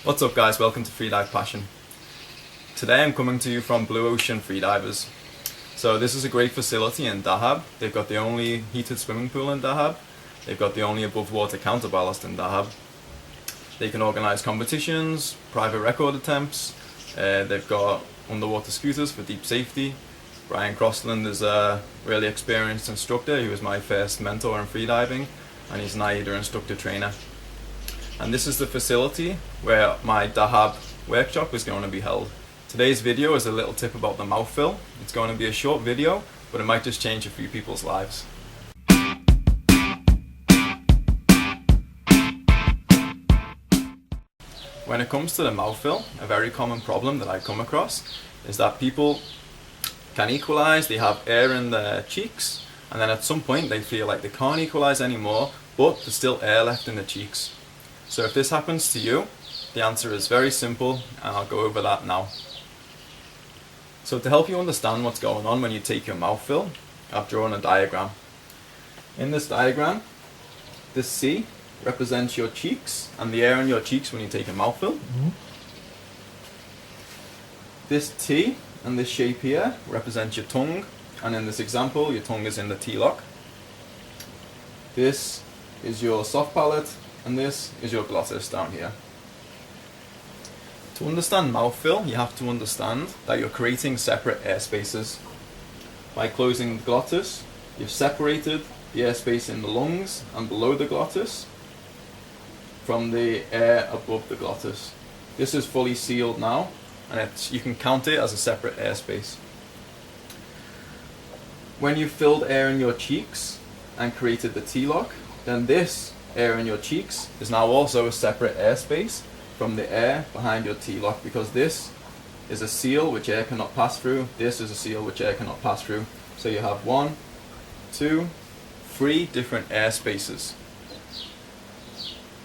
What's up guys, welcome to Freedive Passion. Today I'm coming to you from Blue Ocean Freedivers. So this is a great facility in Dahab. They've got the only heated swimming pool in Dahab. They've got the only above water counterballast in Dahab. They can organise competitions, private record attempts. They've got underwater scooters for deep safety. Brian Crossland is a really experienced instructor. He was my first mentor in freediving and he's an AIDA instructor trainer. And this is the facility where my Dahab workshop is going to be held. Today's video is a little tip about the mouthfill. It's going to be a short video, but it might just change a few people's lives. When it comes to the mouthfill, a very common problem that I come across is that people can equalise, they have air in their cheeks, and then at some point they feel like they can't equalise anymore, but there's still air left in the cheeks. So if this happens to you, the answer is very simple, and I'll go over that now. So to help you understand what's going on when you take your mouthfill, I've drawn a diagram. In this diagram, this C represents your cheeks and the air in your cheeks when you take a mouthfill. This T and this shape here represents your tongue, and in this example your tongue is in the T-lock. This is your soft palate, and this is your glottis down here. To understand mouthfill, you have to understand that you're creating separate air spaces. By closing the glottis, you've separated the airspace in the lungs and below the glottis from the air above the glottis. This is fully sealed now, and you can count it as a separate airspace. When you've filled air in your cheeks and created the T-lock, then this air in your cheeks is now also a separate airspace from the air behind your T-lock, because this is a seal which air cannot pass through, this is a seal which air cannot pass through. So you have 1, 2, 3 different air spaces.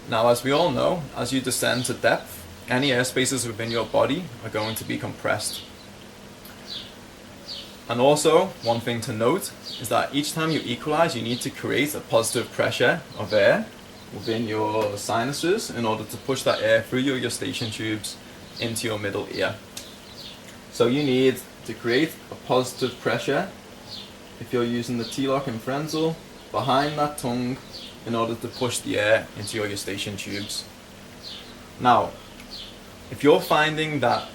Now, as we all know, as you descend to depth, any air spaces within your body are going to be compressed. And also, one thing to note is that each time you equalise, you need to create a positive pressure of air within your sinuses in order to push that air through your eustachian tubes into your middle ear. So you need to create a positive pressure, if you're using the T-lock and frenzel, behind that tongue in order to push the air into your eustachian tubes. Now, if you're finding that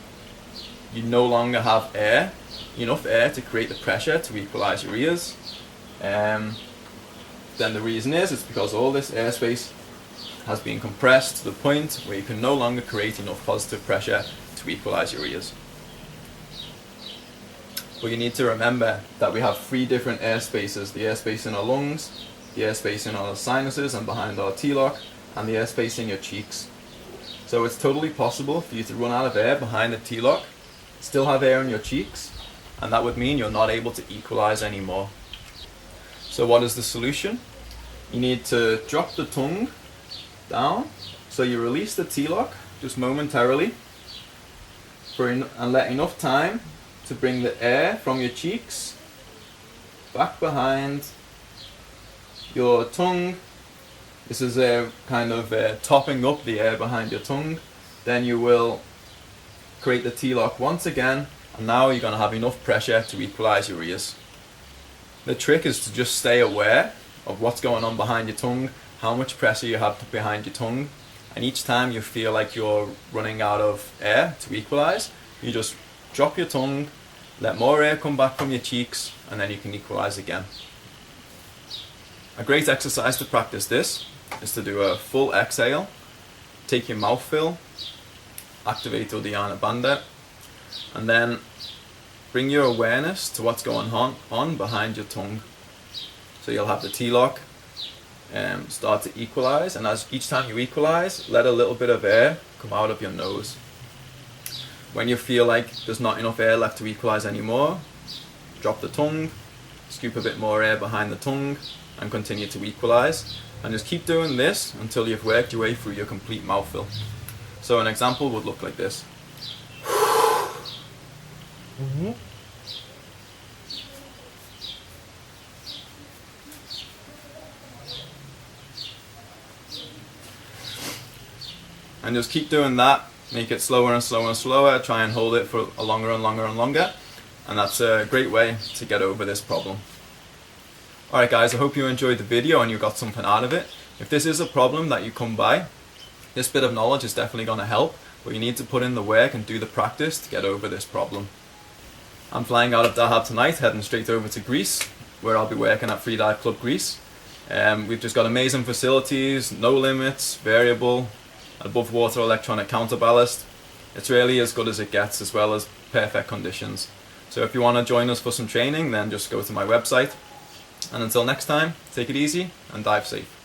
you no longer have enough air to create the pressure to equalise your ears, then the reason is because all this airspace has been compressed to the point where you can no longer create enough positive pressure to equalise your ears. But you need to remember that we have 3 different airspaces: the airspace in our lungs, the airspace in our sinuses and behind our T-lock, and the airspace in your cheeks. So it's totally possible for you to run out of air behind the T-lock, still have air in your cheeks, and that would mean you're not able to equalise anymore. So what is the solution? You need to drop the tongue down, so you release the T-lock just momentarily and let enough time to bring the air from your cheeks back behind your tongue. This is a kind of topping up the air behind your tongue. Then you will create the T-lock once again, and now you're going to have enough pressure to equalise your ears. The trick is to just stay aware of what's going on behind your tongue, how much pressure you have behind your tongue, and each time you feel like you're running out of air to equalise, you just drop your tongue, let more air come back from your cheeks, and then you can equalise again. A great exercise to practice this is to do a full exhale, take your mouthfill, activate Uddiyana Bandha, and then bring your awareness to what's going on behind your tongue. So you'll have the T-lock start to equalise, and as each time you equalise, let a little bit of air come out of your nose. When you feel like there's not enough air left to equalise anymore, drop the tongue, scoop a bit more air behind the tongue, and continue to equalise. And just keep doing this until you've worked your way through your complete mouthfill. So an example would look like this. And just keep doing that make it slower and slower and slower, try and hold it for a longer and longer and longer, and that's a great way to get over this problem. Alright guys, I hope you enjoyed the video and you got something out of it. If this is a problem that you come by, this bit of knowledge is definitely going to help, but you need to put in the work and do the practice to get over this problem. I'm flying out of Dahab tonight, heading straight over to Greece, where I'll be working at Freedive Club Greece. We've just got amazing facilities, no limits, variable, above water electronic counterballast. It's really as good as it gets, as well as perfect conditions. So if you want to join us for some training, then just go to my website. And until next time, take it easy and dive safe.